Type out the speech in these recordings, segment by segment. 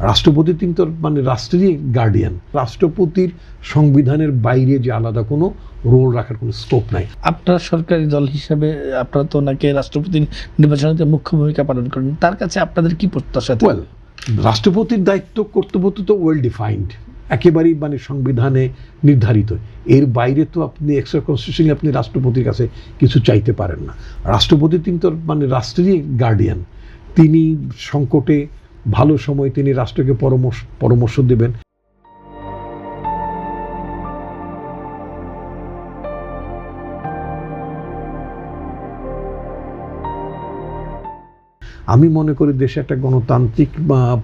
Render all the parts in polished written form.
রাষ্ট্রপতি কিন্তু মানে রাষ্ট্রেরই গার্ডিয়ান। রাষ্ট্রপতির সংবিধানের বাইরে যে আলাদা কোনো রোল রাখার কোনো স্কোপ নাই। আপনার সরকারি দল হিসেবে আপনারা তো ওনাকে রাষ্ট্রপতি নির্বাচনে মুখ্য ভূমিকা পালন করেন, তার কাছে আপনাদের কি প্রত্যাশা? ওয়েল, রাষ্ট্রপতির দায়িত্ব কর্তব্য তো ওয়েল ডিফাইন্ড, একেবারেই মানে সংবিধানে নির্ধারিত। এর বাইরে তো আপনি এক্সট্রা কনস্টিটিউশনালি আপনি রাষ্ট্রপতির কাছে কিছু চাইতে পারেন না। রাষ্ট্রপতি কিন্তু মানে রাষ্ট্রেরই গার্ডিয়ান। তিনি সংকটে ভালো সময় তিনি রাষ্ট্রকে পরামর্শ দেবেন। আমি মনে করি দেশে একটা গণতান্ত্রিক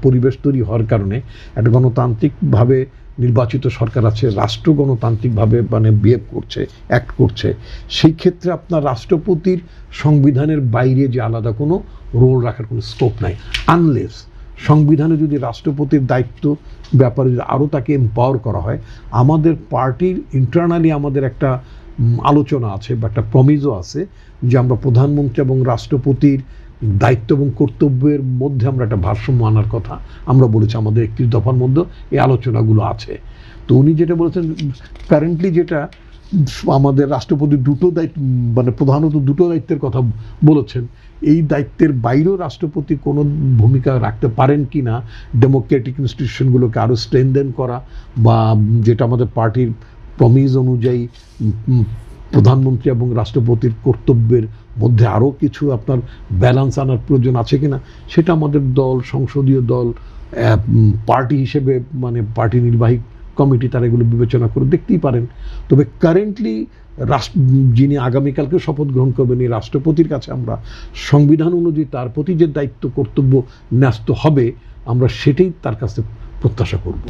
পরিবেশ তৈরি হওয়ার কারণে একটা গণতান্ত্রিকভাবে নির্বাচিত সরকার আছে, রাষ্ট্র গণতান্ত্রিকভাবে মানে বিহেভ করছে, অ্যাক্ট করছে। সেই ক্ষেত্রে আপনার রাষ্ট্রপতির সংবিধানের বাইরে যে আলাদা কোনো রোল রাখার কোনো স্কোপ নাই, আনলেস সংবিধানে যদি রাষ্ট্রপতির দায়িত্ব ব্যাপারে যদি আরও তাকে এম্পাওয়ার করা হয়। আমাদের পার্টির ইন্টারনালি আমাদের একটা আলোচনা আছে বা একটা প্রমিজও আছে যে আমরা প্রধানমন্ত্রী এবং রাষ্ট্রপতির দায়িত্ব এবং কর্তব্যের মধ্যে আমরা একটা ভারসাম্য আনার কথা আমরা বলেছি। আমাদের 31 দফার মধ্যে এই আলোচনাগুলো আছে। তো উনি যেটা বলেছেন, কারেন্টলি যেটা আমাদের রাষ্ট্রপতি দুটো দায়িত্ব মানে প্রধানত দুটো দায়িত্বের কথা বলেছেন, এই দায়িত্বের বাইরেও রাষ্ট্রপতি কোনো ভূমিকা রাখতে পারেন কি না, ডেমোক্রেটিক ইনস্টিটিউশনগুলোকে আরও স্ট্রেনদেন করা, বা যেটা আমাদের পার্টির প্রমিজ অনুযায়ী প্রধানমন্ত্রী এবং রাষ্ট্রপতির কর্তব্যের মধ্যে আরও কিছু আপনার ব্যালেন্স আনার প্রয়োজন আছে কিনা, সেটা আমাদের দল, সংসদীয় দল, পার্টি হিসেবে মানে পার্টি নির্বাহী কমিটি তারা এগুলো বিবেচনা করে দেখতেই পারেন। তবে কারেন্টলি যিনি আগামীকালকে শপথ গ্রহণ করবেন এই রাষ্ট্রপতির কাছে আমরা সংবিধান অনুযায়ী তার প্রতি যে দায়িত্ব কর্তব্য ন্যস্ত হবে আমরা সেটাই তার কাছে প্রত্যাশা করব।